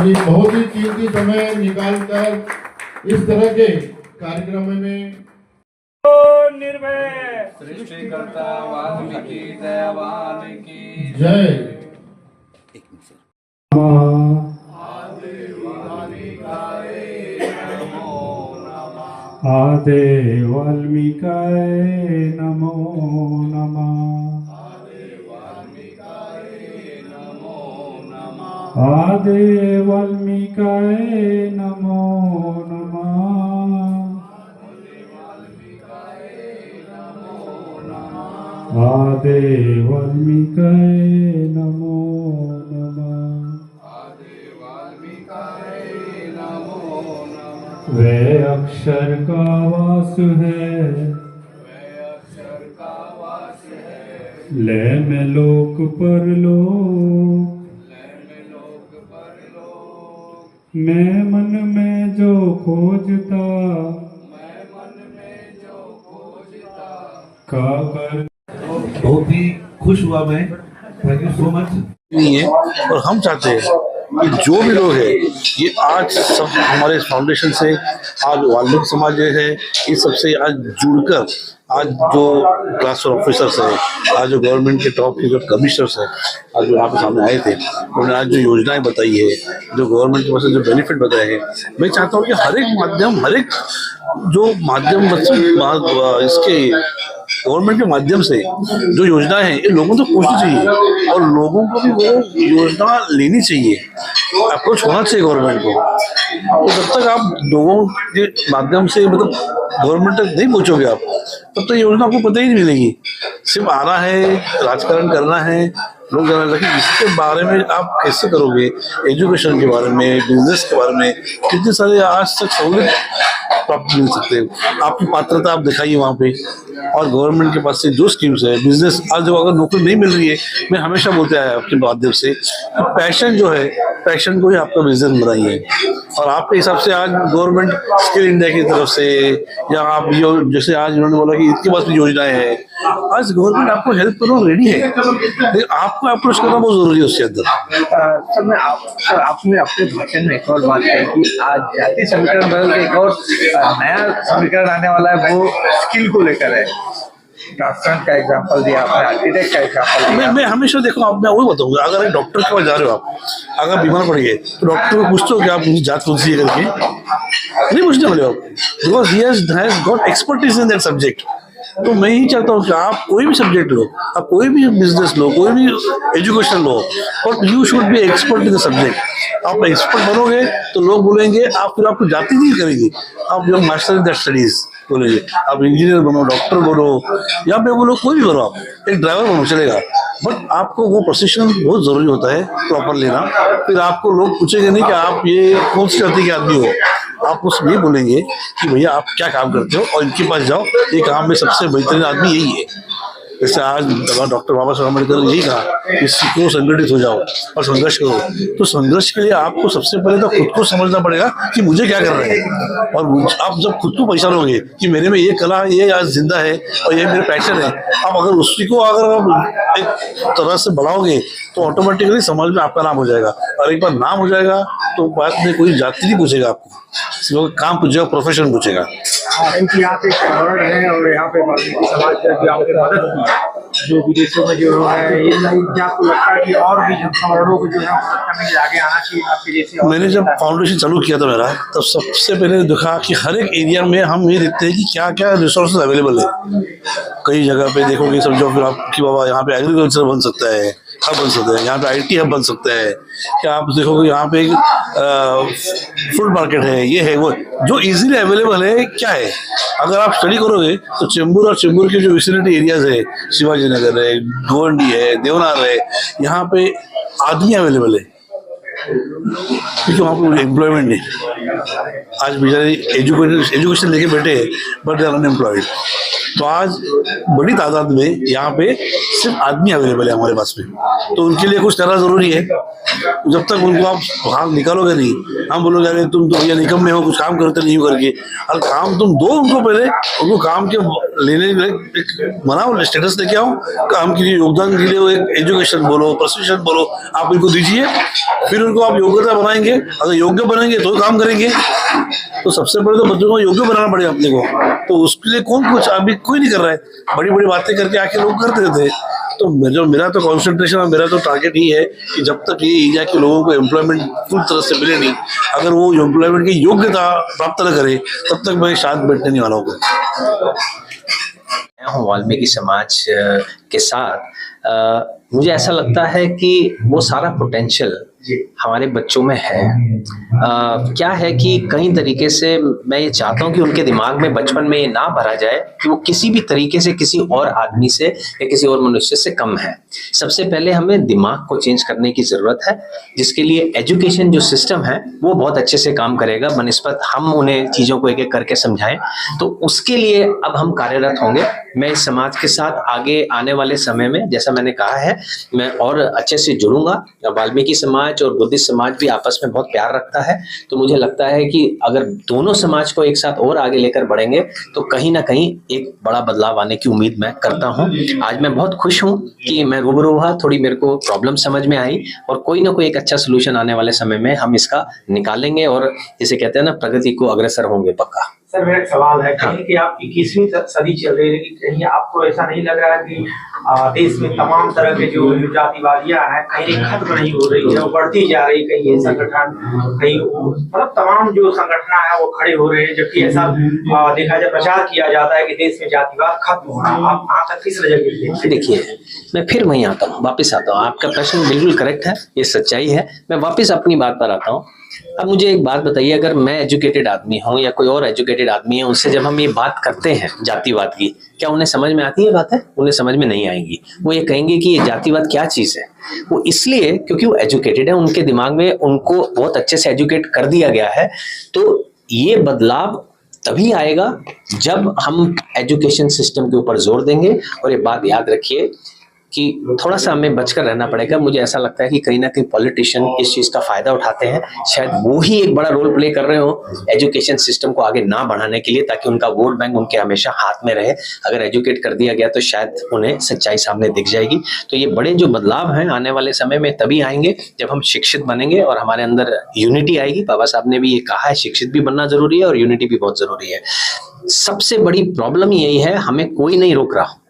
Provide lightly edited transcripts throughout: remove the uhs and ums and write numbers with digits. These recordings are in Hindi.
आज एक बहुत ही कीमती समय निकालकर इस तरह के कार्यक्रम में निर्भय सृष्टिकर्ता वाल्मीकि दयावान की जय। आदे वाल्मीकाय नमो नमः। आदे वाल्मीकाय नमो नमः। आदे वाल्मीकाय नमो नमः। वे अक्षर का वास है, ले में लोक पर लोक, मैं मन में जो खोजता, का कर। बहुत ही खुश हुआ मैं। Thank you so much. नहीं है और हम चाहते हैं कि जो भी लोग हैं ये आज सब हमारे फाउंडेशन से, आज वाल्मीकि समाज जो है ये सबसे आज जुड़कर, आज जो क्लास ऑफिसर्स हैं, आज जो गवर्नमेंट के टॉप के जो कमिश्नर्स हैं, आज जो यहाँ पे सामने आए थे, उन्होंने आज जो योजनाएं बताई है, जो गवर्नमेंट की वजह से जो बेनिफिट बताए हैं, मैं चाहता हूँ कि हर एक माध्यम, हर एक जो माध्यम इसके गवर्नमेंट के माध्यम से जो योजनाएं हैं ये लोगों तक पहुंचनी चाहिए और लोगों को भी वो योजना लेनी चाहिए, अप्रोच होना चाहिए गवर्नमेंट को। तो जब तक आप लोगों के माध्यम से मतलब गवर्नमेंट तक नहीं पहुंचोगे आप, तब तो योजना आपको पता ही नहीं मिलेगी। सिर्फ आना है, राजकारण करना है, लोग जाना, लेकिन इसके बारे में आप कैसे करोगे, एजुकेशन के बारे में, बिजनेस के बारे में, कितने सारे आज तक सहूलियत प्राप्त मिल सकते हैं। आपकी पात्रता आप दिखाइए वहाँ पे, और गवर्नमेंट के पास से जो स्कीम्स है, बिजनेस, आज जो अगर नौकरी नहीं मिल रही है, मैं हमेशा बोलते आया आपके माध्यम से, पैशन जो है, पैशन को ही आपका बिजनेस बनाइए। और आपके हिसाब से आज गवर्नमेंट स्किल इंडिया की तरफ से, या आप जो जैसे आज उन्होंने बोला कि इनके पास भी योजनाएं हैं, आज गवर्नमेंट आपको हेल्प करना रेडी है, लेकिन आपको अप्रोच करना बहुत जरूरी है उसके अंदर। सर मैं आपने अपने भाषण में एक और बात कही कि आज जाति समीकरण बदल के एक और नया समीकरण आने वाला है, वो स्किल को लेकर है। डॉक्टर का एग्जांपल दिया आपने, आर्किटेक्ट का एग्जांपल दिया। मैं हमेशा देखो, आप मैं वही बताऊंगा, अगर एक डॉक्टर के पास जा रहे हो आप, अगर बीमार पड़ गए तो डॉक्टर को पूछते हो कि आप मुझे जांच कौन सी है करके, नहीं पूछने वाले आप, because he has got expertise in that subject. तो मैं ही चाहता हूँ कि आप कोई भी सब्जेक्ट लो, आप कोई भी बिजनेस लो, कोई भी education low, but you should be expert in the subject. आप एक्सपर्ट बनोगे तो लोग बोलेंगे, आप फिर आपको जाति नहीं करेंगे, आप जो मास्टर इन दैट स्टडीज बोलेंगे, आप इंजीनियर बनो, डॉक्टर बनो, या मैं बोलो कोई भी बनो, आप एक ड्राइवर बनो, चलेगा, बट आपको वो प्रोफेशन बहुत जरूरी होता है प्रॉपर लेना। फिर आपको लोग पूछेंगे नहीं कि आप ये कौन सी जाति के आदमी हो, आप उसमें ये बोलेंगे कि भैया आप क्या काम करते हो, और इनके पास जाओ, ये काम में सबसे बेहतरीन आदमी यही है। जैसे आज डॉक्टर बाबा साहब अम्बेडकर ने यही कहा कि सीखो, संगठित हो जाओ और संघर्ष करो। तो संघर्ष के लिए आपको सबसे पहले तो खुद को समझना पड़ेगा कि मुझे क्या करना है, और आप जब खुद को पहचानोगे कि मेरे में ये कला, ये आज जिंदा है और ये मेरे पैशन है, आप अगर उसी को अगर आप एक तरह से बढ़ाओगे तो ऑटोमेटिकली समाज में आपका नाम हो जाएगा। और एक बार नाम हो जाएगा तो बाद में कोई जाति नहीं पूछेगा आपको, सिर्फ काम पूछेगा, प्रोफेशन पूछेगा। इनकी यहाँ पे फॉरवर्ड है और यहाँ पे वाल्मीकि समाज का जो आपने मदद की, जो विदेशों में जो है, ये क्या आपको लगता है कि और भी जो फॉरवर्डों को जो है मदद करने के आगे आना चाहिए आपके जैसे? मैंने जब फाउंडेशन चालू किया था मेरा, तब सबसे पहले देखा कि हर एक एरिया में हम ये देखते हैं कि क्या क्या रिसोर्सेज अवेलेबल है। कई जगह पे देखोगे, समझो फिर आपकी बाबा यहाँ पे एग्रीकल्चर बन सकता है, हब बन सकता है, यहाँ पे IT हब बन सकता है, क्या आप देखोगे यहाँ पे फूड मार्केट है, ये है वो, जो इजीली अवेलेबल है। क्या है, अगर आप स्टडी करोगे तो चेंबूर और चेंबूर के जो विसिनिटी एरियाज है, शिवाजी नगर है, गोवंडी है, देवनार है, यहाँ पे आदमी अवेलेबल है, क्योंकि वहाँ पे एम्प्लॉयमेंट नहीं। आज बेचारे एजुकेशन लेके बैठे हैं, बट दे आर अनएम्प्लॉयड। तो आज बड़ी तादाद में यहाँ पे सिर्फ आदमी अवेलेबल है हमारे पास में, तो उनके लिए कुछ करना जरूरी है। जब तक उनको आप बाहर निकालोगे नहीं, हम बोलोगे अरे तुम तो भैया निकम्मे हो, कुछ काम करते नहीं हो करके, और काम तुम दो उनको, पहले उनको काम के लेने एक बनाओ, स्टेटस लेके आओ, काम के लिए योगदान के लिए वो एक एजुकेशन बोलो, प्रशिक्षण बोलो, आप इनको दीजिए, फिर उनको आप योग्यता बनाएंगे। अगर योग्य बनेंगे तो काम करेंगे। तो सबसे पहले तो बच्चों को योग्य बनाना पड़ेगा अपने को, तो उसके लिए कौन कुछ अभी कोई नहीं कर रहा है। बड़ी बड़ी बातें करके आके लोग करते थे। तो मेरा तो कंसंट्रेशन और मेरा तो टारगेट ही है कि जब तक ये एरिया के लोगों को एम्प्लॉयमेंट पूरी तरह से मिले नहीं, अगर वो एम्प्लॉयमेंट की योग्यता प्राप्त न करे, तब तक मैं शांत बैठने नहीं वाला हूँ। मैं हूँ वाल्मीकि समाज के साथ। मुझे ऐसा लगता है कि वो सारा पोटेंशियल हमारे बच्चों में है। क्या है कि कई तरीके से मैं ये चाहता हूँ कि उनके दिमाग में बचपन में ये ना भरा जाए कि वो किसी भी तरीके से किसी और आदमी से या किसी और मनुष्य से कम है। सबसे पहले हमें दिमाग को चेंज करने की ज़रूरत है, जिसके लिए एजुकेशन जो सिस्टम है वो बहुत अच्छे से काम करेगा बनिस्बत हम उन्हें चीज़ों को एक एक करके समझाएं। तो उसके लिए अब हम कार्यरत होंगे। मैं इस समाज के साथ आगे आने वाले समय में, जैसा मैंने कहा है, मैं और अच्छे से जुड़ूंगा। वाल्मीकि समाज और बुद्धिस्ट समाज भी आपस में बहुत प्यार रखता है, तो मुझे लगता है कि अगर दोनों समाज को एक साथ और आगे लेकर बढ़ेंगे तो कहीं ना कहीं एक बड़ा बदलाव आने की उम्मीद मैं करता हूं। आज मैं बहुत खुश हूं कि मैं रूबरू हुआ, थोड़ी मेरे को प्रॉब्लम समझ में आई और कोई ना कोई एक अच्छा सोल्यूशन आने वाले समय में हम इसका निकालेंगे और जिसे कहते हैं ना, प्रगति को अग्रसर होंगे पक्का। सर मेरा एक सवाल है, कहीं कि आप 21वीं सदी चल रही है, लेकिन कहीं आपको ऐसा नहीं लग रहा है कि देश में तमाम तरह के जो जातिवादियां हैं कहीं खत्म नहीं हो रही है, वो बढ़ती जा रही है। कहीं ये संगठन, कहीं मतलब तमाम जो संगठन है वो खड़े हो रहे हैं, जबकि ऐसा देखा जाए प्रचार किया जाता है कि देश में जातिवाद खत्म हो रहा है। आप वहाँ तक किस नजर देखते हैं? देखिए, मैं फिर वहीं आता हूँ, वापस आता हूँ। आपका प्रश्न बिल्कुल करेक्ट है, ये सच्चाई है। मैं वापस अपनी बात पर आता हूँ। अब मुझे एक बात बताइए, अगर मैं एजुकेटेड आदमी हूँ या कोई और एजुकेटेड आदमी है, उनसे जब हम ये बात करते हैं जातिवाद की, क्या उन्हें समझ में आती है बात है? उन्हें समझ में नहीं आएगी। वो ये कहेंगे कि ये जातिवाद क्या चीज़ है। वो इसलिए क्योंकि वो एजुकेटेड है, उनके दिमाग में उनको बहुत अच्छे से एजुकेट कर दिया गया है। तो ये बदलाव तभी आएगा जब हम एजुकेशन सिस्टम के ऊपर जोर देंगे। और ये बात याद रखिए कि थोड़ा सा हमें बचकर रहना पड़ेगा। मुझे ऐसा लगता है कि कहीं ना कहीं पॉलिटिशियन इस चीज़ का फायदा उठाते हैं, शायद वो ही एक बड़ा रोल प्ले कर रहे हो एजुकेशन सिस्टम को आगे ना बढ़ाने के लिए, ताकि उनका वोट बैंक उनके हमेशा हाथ में रहे। अगर एजुकेट कर दिया गया तो शायद उन्हें सच्चाई सामने दिख जाएगी। तो ये बड़े जो बदलाव हैं आने वाले समय में तभी आएंगे जब हम शिक्षित बनेंगे और हमारे अंदर यूनिटी आएगी। बाबा साहब ने भी ये कहा है, शिक्षित भी बनना जरूरी है और यूनिटी भी बहुत जरूरी है। सबसे बड़ी प्रॉब्लम यही है, हमें कोई नहीं रोक रहा,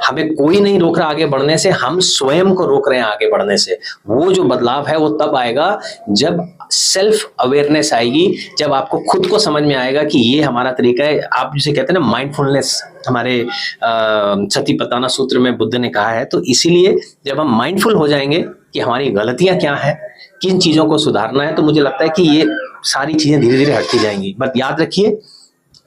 हमें कोई नहीं रोक रहा आगे बढ़ने से, हम स्वयं को रोक रहे हैं आगे बढ़ने से। वो जो बदलाव है वो तब आएगा जब सेल्फ अवेयरनेस आएगी, जब आपको खुद को समझ में आएगा कि ये हमारा तरीका है। आप जिसे कहते हैं ना माइंडफुलनेस, हमारे सतिपट्ठाना सूत्र में बुद्ध ने कहा है। तो इसीलिए जब हम माइंडफुल हो जाएंगे कि हमारी गलतियां क्या हैं, किन चीज़ों को सुधारना है, तो मुझे लगता है कि ये सारी चीज़ें धीरे धीरे हटती जाएंगी। बट याद रखिए,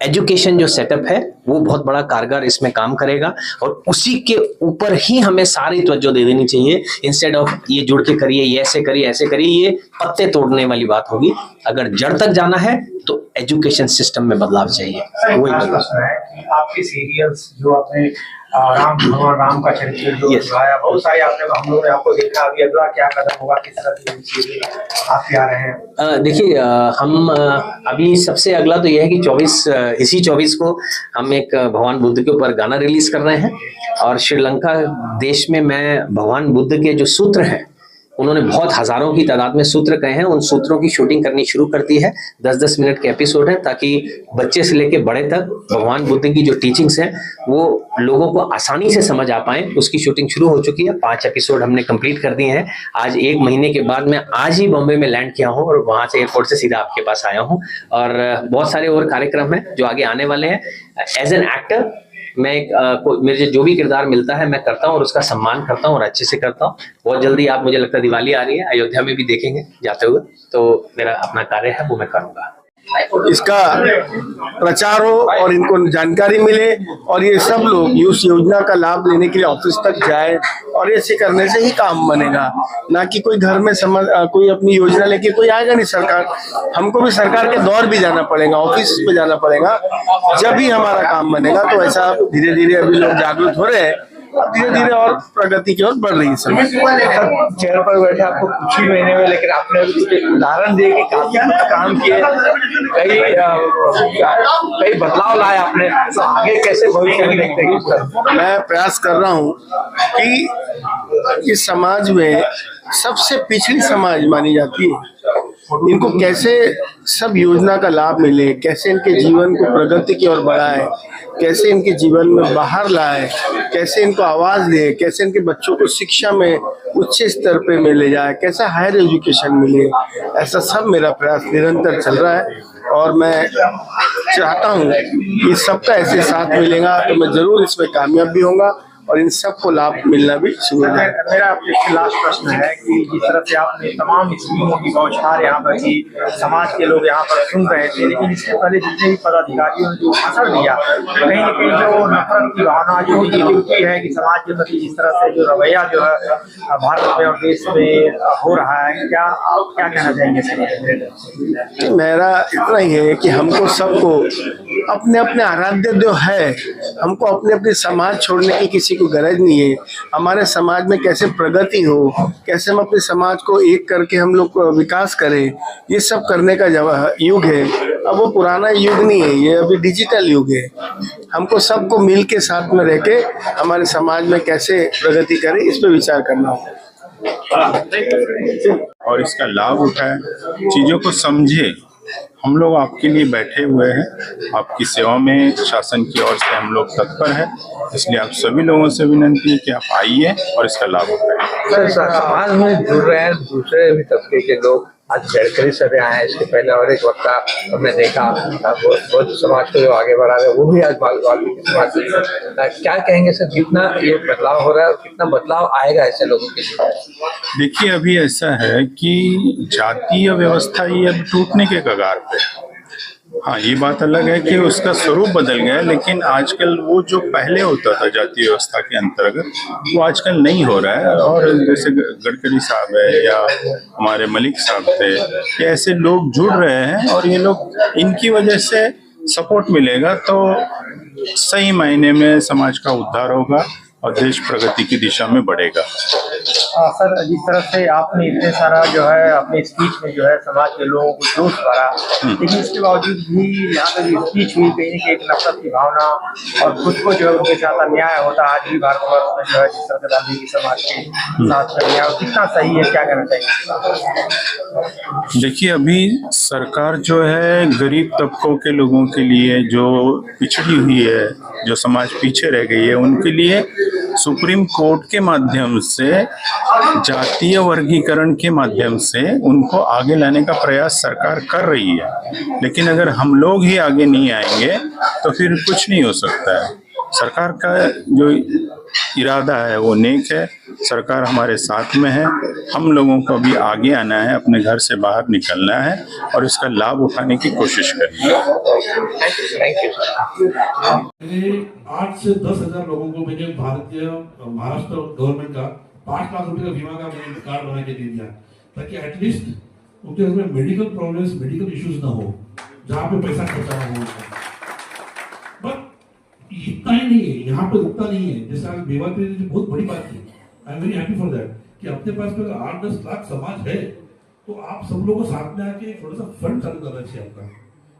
एजुकेशन जो सेटअप है वो बहुत बड़ा कारगर इसमें काम करेगा और उसी के ऊपर ही हमें सारी तवज्जो दे देनी चाहिए। इंस्टेड ऑफ ये जुड़ के करिए, ये ऐसे करिए, ऐसे करिए, ये पत्ते तोड़ने वाली बात होगी। अगर जड़ तक जाना है तो एजुकेशन सिस्टम में बदलाव चाहिए। वही बदलाव है कि आपके सीरियल्स जो आपने भगवान राम का चरित्र जो दिखाया, बहुत सारे हम लोगों ने आपको देखा। अभी अगला क्या कदम होगा, किस तरह की आप क्या रहे हैं? देखिए, हम अभी सबसे अगला तो यह है कि इसी 24 को हम एक भगवान बुद्ध के ऊपर गाना रिलीज कर रहे हैं। और श्रीलंका देश में मैं भगवान बुद्ध के जो सूत्र हैं, उन्होंने बहुत हजारों की तादाद में सूत्र कहे हैं, उन सूत्रों की शूटिंग करनी शुरू कर दी है। 10-10 मिनट के एपिसोड हैं, ताकि बच्चे से लेके बड़े तक भगवान बुद्ध की जो टीचिंग्स हैं वो लोगों को आसानी से समझ आ पाएं। उसकी शूटिंग शुरू हो चुकी है, 5 एपिसोड हमने कंप्लीट कर दिए हैं। आज 1 महीने के बाद मैं आज ही बॉम्बे में लैंड किया हूँ और वहाँ से एयरपोर्ट से सीधा आपके पास आया हूँ। और बहुत सारे और कार्यक्रम हैं जो आगे आने वाले हैं। एज एन एक्टर मैं मेरे जो भी किरदार मिलता है मैं करता हूँ और उसका सम्मान करता हूँ और अच्छे से करता हूँ। बहुत जल्दी आप, मुझे लगता है दिवाली आ रही है, अयोध्या में भी देखेंगे जाते हुए, तो मेरा अपना कार्य है वो मैं करूँगा। इसका प्रचार हो और इनको जानकारी मिले और ये सब लोग इस योजना का लाभ लेने के लिए ऑफिस तक जाए। और ऐसे करने से ही काम बनेगा, ना कि कोई घर में कोई अपनी योजना लेके कोई आएगा नहीं। सरकार, हमको भी सरकार के दौर भी जाना पड़ेगा, ऑफिस में जाना पड़ेगा, जब भी हमारा काम बनेगा। तो ऐसा धीरे धीरे अभी लोग जागरूक हो रहे हैं अब धीरे धीरे और प्रगति की ओर बढ़ रही है समाज। चेयर पर बैठे आपको कुछ ही महीने में, लेकिन आपने उदाहरण दिए कि काफी कुछ काम किए, कई बदलाव लाए आपने, तो आगे कैसे भविष्य में देखते हैं सर? मैं प्रयास कर रहा हूँ कि इस समाज में सबसे पिछड़ी समाज मानी जाती है, इनको कैसे सब योजना का लाभ मिले, कैसे इनके जीवन को प्रगति की ओर बढ़ाए, कैसे इनके जीवन में बाहर लाए, कैसे इनको आवाज दे, कैसे इनके बच्चों को शिक्षा में उच्च स्तर पे में ले जाए, कैसे हायर एजुकेशन मिले, ऐसा सब मेरा प्रयास निरंतर चल रहा है। और मैं चाहता हूँ कि सबका ऐसे साथ मिलेगा तो मैं जरूर इसमें कामयाब भी होऊंगा और इन सबको लाभ मिलना भी शुरू है। मेरा आपसे लास्ट प्रश्न है कि जिस तरह से आपने तमाम स्कीमों की बौछार यहाँ पर की, समाज के लोग यहाँ पर सुन रहे थे, लेकिन इससे पहले जितने भी पदाधिकारियों ने जो असर दिया, कहीं न कहीं जो नफरत की भावना जो ये है कि समाज के प्रति जिस तरह से जो रवैया जो है भारत में और देश में हो रहा है, क्या आप क्या कहना चाहेंगे? मेरा इतना ही है कि हमको सबको अपने अपने आराध्य जो है, हमको अपने अपने समाज छोड़ने की किसी को गरज नहीं है। हमारे समाज में कैसे प्रगति हो, कैसे हम अपने समाज को एक करके हम लोग विकास करें, ये सब करने का युग है। अब वो पुराना युग नहीं है, ये अभी डिजिटल युग है। हमको सबको मिल के साथ में रह के हमारे समाज में कैसे प्रगति करें, इस पर विचार करना होगा और इसका लाभ उठाए, चीजों को समझे। हम लोग आपके लिए बैठे हुए हैं, आपकी सेवा में शासन की ओर से हम लोग तत्पर हैं, इसलिए आप सभी लोगों से विनती है कि आप आइए और इसका लाभ उठाएं। समाज में जुड़ रहे हैं दूसरे भी तबके के लोग, आज गडकरी सर आए हैं, इसके पहले और एक वक्ता हमने देखा बहुत समाज को जो आगे बढ़ा रहे हैं वो भी आज वाल्मीकि समाज से। क्या कहेंगे सर, कितना ये बदलाव हो रहा है और कितना बदलाव आएगा ऐसे लोगों के लिए? देखिए, अभी ऐसा है कि जातीय व्यवस्था ये अब टूटने के कगार पे। हाँ, ये बात अलग है कि उसका स्वरूप बदल गया है, लेकिन आजकल वो जो पहले होता था जातीय व्यवस्था के अंतर्गत, वो आजकल नहीं हो रहा है। और जैसे गडकरी साहब है या हमारे मलिक साहब थे, ये ऐसे लोग जुड़ रहे हैं और ये लोग, इनकी वजह से सपोर्ट मिलेगा तो सही मायने में समाज का उद्धार होगा और देश प्रगति की दिशा में बढ़ेगा। सर, जिस तरह से आपने इतने सारा जो है अपने स्पीच में जो है समाज के लोगों को जोश भरा, लेकिन इसके बावजूद भी यहाँ पे जो स्पीच हुई, कहीं ना एक नफरत की भावना और खुद को जो है उनके साथ अन्याय होता आज भी भारतवर्ष में जो है, जिस तरह से वाल्मीकि समाज के साथ अन्याय कितना सही है, क्या कहना चाहिए? देखिए, अभी सरकार जो है गरीब तबकों के लोगों के लिए, जो पिछड़ी हुई है, जो समाज पीछे रह गई है, उनके लिए सुप्रीम कोर्ट के माध्यम से, जातीय वर्गीकरण के माध्यम से उनको आगे लाने का प्रयास सरकार कर रही है। लेकिन अगर हम लोग ही आगे नहीं आएंगे तो फिर कुछ नहीं हो सकता है। सरकार का जो इरादा है वो नेक है, सरकार हमारे साथ में है। हम लोगों को भी आगे आना है, अपने घर से बाहर निकलना है और इसका लाभ उठाने की कोशिश करनी है। मैंने 8 से 10,000 लोगों को मैंने महाराष्ट्र गवर्नमेंट का 5 लाख रुपए का बीमा का मैंने कार्ड बना के दे दिया, ताकि एटलीस्ट उनके उसमें मेडिकल प्रॉब्लम्स, मेडिकल इश्यूज ना हो, जहाँ पे पैसा खर्चा ना हो। बट इतना ही नहीं है, यहाँ पे रुकता नहीं है। जैसे आज बेवा पे बहुत बड़ी बात थी, आई am very happy for that, कि अपने पास में 8-10 लाख समाज है तो आप सब लोगों को साथ में आके थोड़ा सा फंड चालू करना चाहिए आपका।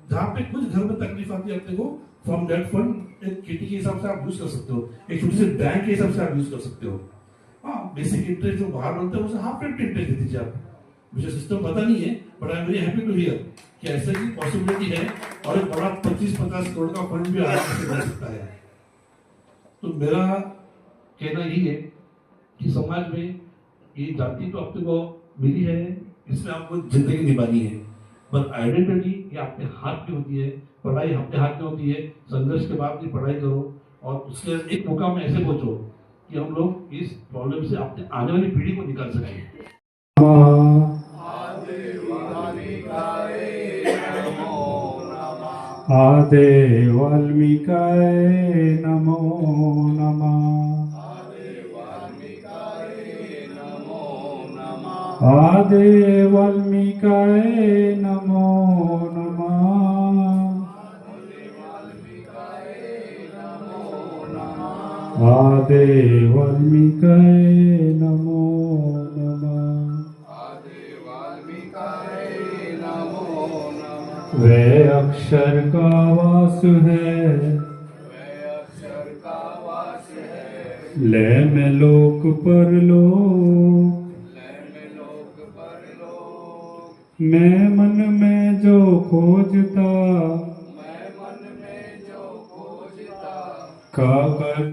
जहाँ पे कुछ घर में तकलीफ आती है अपने को, फ्रॉम दैट फंड एक खेती के हिसाब से आप यूज कर सकते हो, एक छोटी सी बैंक के हिसाब से आप यूज कर सकते हो। हाँ, बेसिक इंटरेस्ट जो बाहर बनता है उसे हाफ रेट इंटरेस्ट दे दीजिए आप। मुझे सिस्टम पता नहीं है, but I am very happy to hear कि ऐसे की पॉसिबिलिटी है और एक बड़ा 25-50 करोड़ का फंड भी आराम से बन सकता है। तो मेरा कहना यही है कि समाज में ये जाति तो अपने को मिली है, इसमें आपको जिंदगी निभानी है, पर आइडेंटिटी ये अपने हाथ में होती है, पढ़ाई अपने हाथ में होती है। संघर्ष के बाद भी पढ़ाई करो और उसके एक मौका में ऐसे पहुंचो कि हम लोग इस प्रॉब्लम से अपने आने वाली पीढ़ी को निकाल सकें। आदे वाल्मीकाय नमो नमः। आदे वाल्मीकाय नमो नमः। आदे वाल्मीकये नमो नमः। वे अक्षर का वास है, ले में लोक परलोक, मैं मन में जो खोजता, का कर